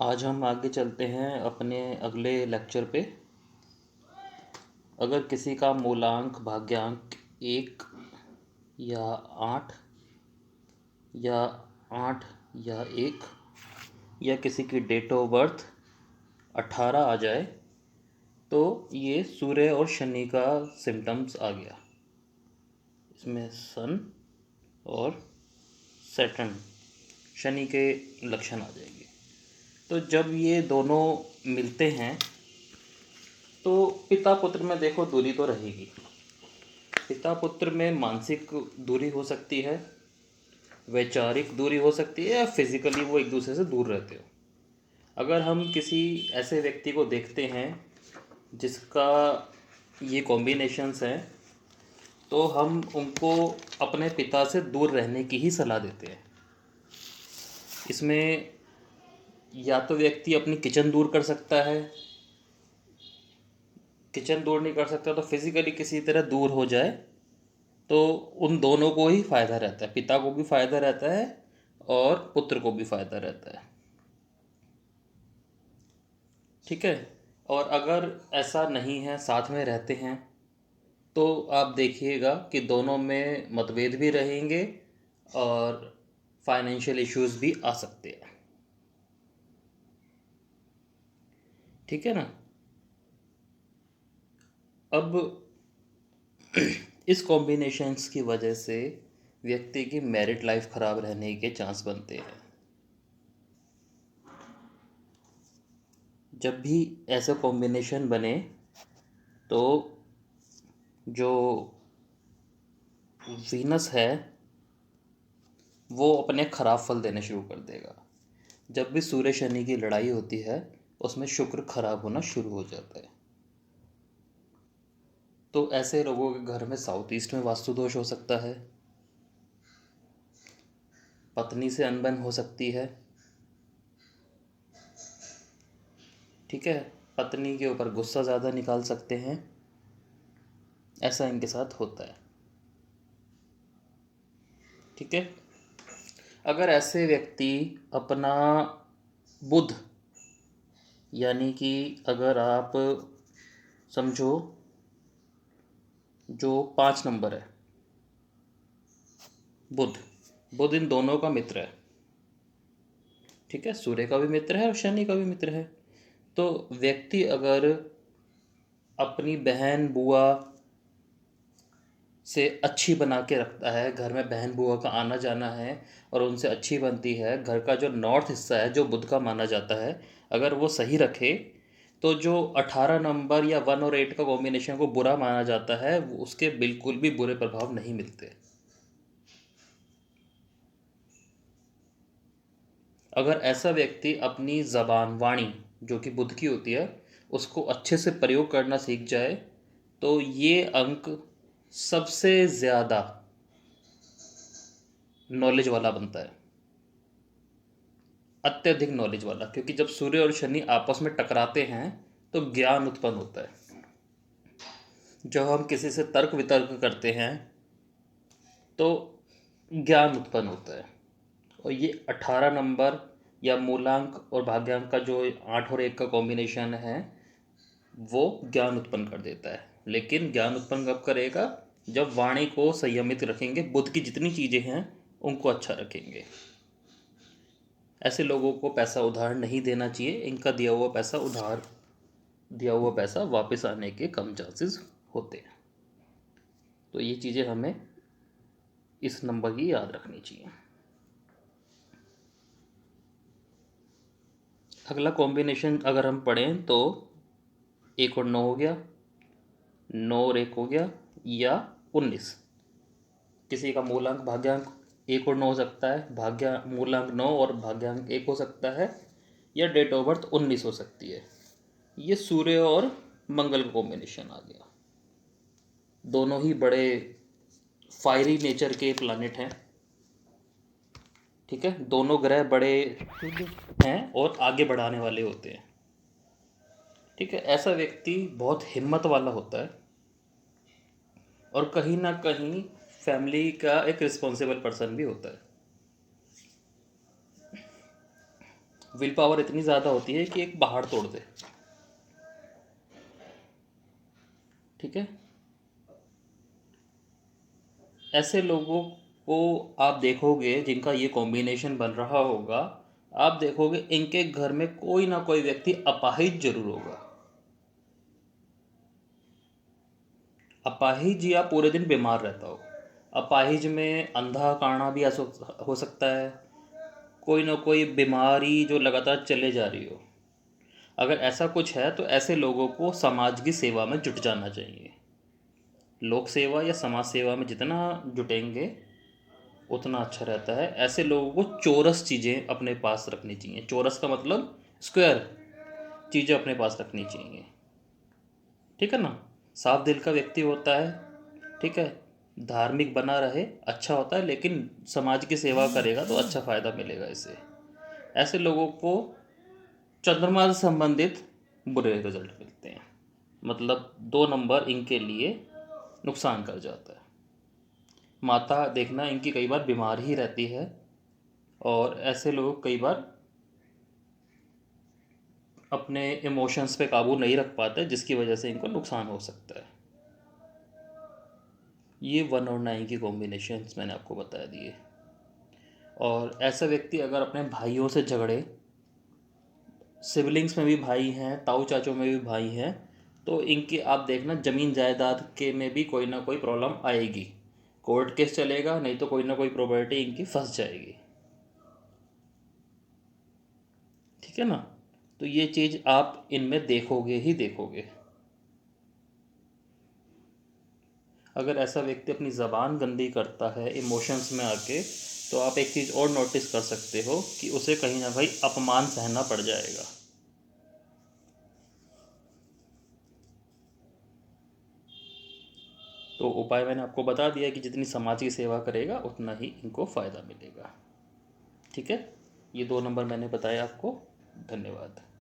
आज हम आगे चलते हैं अपने अगले लेक्चर पे। अगर किसी का मूलांक भाग्यांक 1 या 8 या 8 या 1 या किसी की डेट ऑफ बर्थ 18 आ जाए तो ये सूर्य और शनि का सिम्टम्स आ गया। इसमें सन और सैटर्न शनि के लक्षण आ जाएंगे। तो जब ये दोनों मिलते हैं तो पिता पुत्र में देखो दूरी तो रहेगी। पिता पुत्र में मानसिक दूरी हो सकती है, वैचारिक दूरी हो सकती है, या फिजिकली वो एक दूसरे से दूर रहते हो। अगर हम किसी ऐसे व्यक्ति को देखते हैं जिसका ये कॉम्बिनेशंस हैं तो हम उनको अपने पिता से दूर रहने की ही सलाह देते हैं। इसमें या तो व्यक्ति अपनी किचन दूर कर सकता है, किचन दूर नहीं कर सकता तो फिजिकली किसी तरह दूर हो जाए, तो उन दोनों को ही फायदा रहता है। पिता को भी फायदा रहता है और पुत्र को भी फायदा रहता है। ठीक है। और अगर ऐसा नहीं है, साथ में रहते हैं, तो आप देखिएगा कि दोनों में मतभेद भी रहेंगे और फाइनेंशियल इश्यूज भी आ सकते हैं। ठीक है ना। अब इस कॉम्बिनेशंस की वजह से व्यक्ति की मैरिड लाइफ खराब रहने के चांस बनते हैं। जब भी ऐसा कॉम्बिनेशन बने तो जो वीनस है वो अपने खराब फल देने शुरू कर देगा। जब भी सूर्य शनि की लड़ाई होती है उसमें शुक्र खराब होना शुरू हो जाता है। तो ऐसे लोगों के घर में साउथ ईस्ट में वास्तु दोष हो सकता है, पत्नी से अनबन हो सकती है। ठीक है। पत्नी के ऊपर गुस्सा ज़्यादा निकाल सकते हैं, ऐसा इनके साथ होता है। ठीक है। अगर ऐसे व्यक्ति अपना बुध, यानी कि अगर आप समझो जो 5 नंबर है, बुध, बुध इन दोनों का मित्र है। ठीक है। सूर्य का भी मित्र है और शनि का भी मित्र है। तो व्यक्ति अगर अपनी बहन बुआ से अच्छी बना के रखता है, घर में बहन बुआ का आना जाना है और उनसे अच्छी बनती है, घर का जो नॉर्थ हिस्सा है जो बुध का माना जाता है, अगर वो सही रखे तो जो 18 नंबर या 1 और 8 का कॉम्बिनेशन को बुरा माना जाता है उसके बिल्कुल भी बुरे प्रभाव नहीं मिलते। अगर ऐसा व्यक्ति अपनी जबान वाणी जो कि बुध की होती है उसको अच्छे से प्रयोग करना सीख जाए तो ये अंक सबसे ज़्यादा नॉलेज वाला बनता है, अत्यधिक नॉलेज वाला। क्योंकि जब सूर्य और शनि आपस में टकराते हैं तो ज्ञान उत्पन्न होता है। जब हम किसी से तर्क वितर्क करते हैं तो ज्ञान उत्पन्न होता है। और ये 18 नंबर या मूलांक और भाग्यांक का जो 8 और 1 का कॉम्बिनेशन है वो ज्ञान उत्पन्न कर देता है। लेकिन ज्ञान उत्पन्न कब करेगा? जब वाणी को संयमित रखेंगे, बुद्ध की जितनी चीज़ें हैं उनको अच्छा रखेंगे। ऐसे लोगों को पैसा उधार नहीं देना चाहिए। इनका दिया हुआ पैसा वापस आने के कम चांसेस होते हैं। तो ये चीज़ें हमें इस नंबर की याद रखनी चाहिए। अगला कॉम्बिनेशन अगर हम पढ़ें तो 1 और 9 हो गया, 9 और 1 हो गया, या 19। किसी का मूलांक भाग्यांक 1 और 9 हो सकता है, मूलांक 9 और भाग्यांक 1 हो सकता है, या डेट ऑफ बर्थ 19 हो सकती है। ये सूर्य और मंगल का कॉम्बिनेशन आ गया। दोनों ही बड़े फायरी नेचर के प्लानिट हैं। ठीक है। दोनों ग्रह बड़े शुद्ध हैं और आगे बढ़ाने वाले होते हैं। ठीक है। ऐसा व्यक्ति बहुत हिम्मत वाला होता है और कहीं ना कहीं फैमिली का एक रिस्पॉन्सिबल पर्सन भी होता है। विल पावर इतनी ज़्यादा होती है कि एक पहाड़ तोड़ दे। ठीक है, ऐसे लोगों को आप देखोगे जिनका ये कॉम्बिनेशन बन रहा होगा, आप देखोगे इनके घर में कोई ना कोई व्यक्ति अपाहिज जरूर होगा। अपाहिज या पूरे दिन बीमार रहता हो। अपाहिज में अंधा काना भी हो सकता है, कोई ना कोई बीमारी जो लगातार चले जा रही हो। अगर ऐसा कुछ है तो ऐसे लोगों को समाज की सेवा में जुट जाना चाहिए। लोक सेवा या समाज सेवा में जितना जुटेंगे उतना अच्छा रहता है। ऐसे लोगों को चौरस चीज़ें अपने पास रखनी चाहिए। चौरस का मतलब स्क्वायर चीज़ें अपने पास रखनी चाहिए। ठीक है ना, साफ दिल का व्यक्ति होता है, ठीक है, धार्मिक बना रहे, अच्छा होता है, लेकिन समाज की सेवा करेगा तो अच्छा फ़ायदा मिलेगा इससे। ऐसे लोगों को चंद्रमा से संबंधित बुरे रिजल्ट मिलते हैं, मतलब 2 नंबर इनके लिए नुकसान कर जाता है। माता देखना इनकी कई बार बीमार ही रहती है, और ऐसे लोग कई बार अपने इमोशंस पे काबू नहीं रख पाते, जिसकी वजह से इनको नुकसान हो सकता है। ये 1 और 9 की कॉम्बिनेशंस मैंने आपको बता दिए। और ऐसा व्यक्ति अगर अपने भाइयों से झगड़े, सिबलिंग्स में भी भाई हैं, ताऊ चाचों में भी भाई हैं, तो इनकी आप देखना ज़मीन जायदाद के में भी कोई ना कोई प्रॉब्लम आएगी। कोर्ट केस चलेगा, नहीं तो कोई ना कोई प्रॉपर्टी इनकी फंस जाएगी। ठीक है ना, तो ये चीज़ आप इनमें देखोगे ही देखोगे। अगर ऐसा व्यक्ति अपनी ज़बान गंदी करता है इमोशंस में आके, तो आप एक चीज़ और नोटिस कर सकते हो कि उसे कहीं ना कहीं अपमान सहना पड़ जाएगा। तो उपाय मैंने आपको बता दिया कि जितनी समाज की सेवा करेगा उतना ही इनको फ़ायदा मिलेगा। ठीक है, ये 2 नंबर मैंने बताया आपको। धन्यवाद।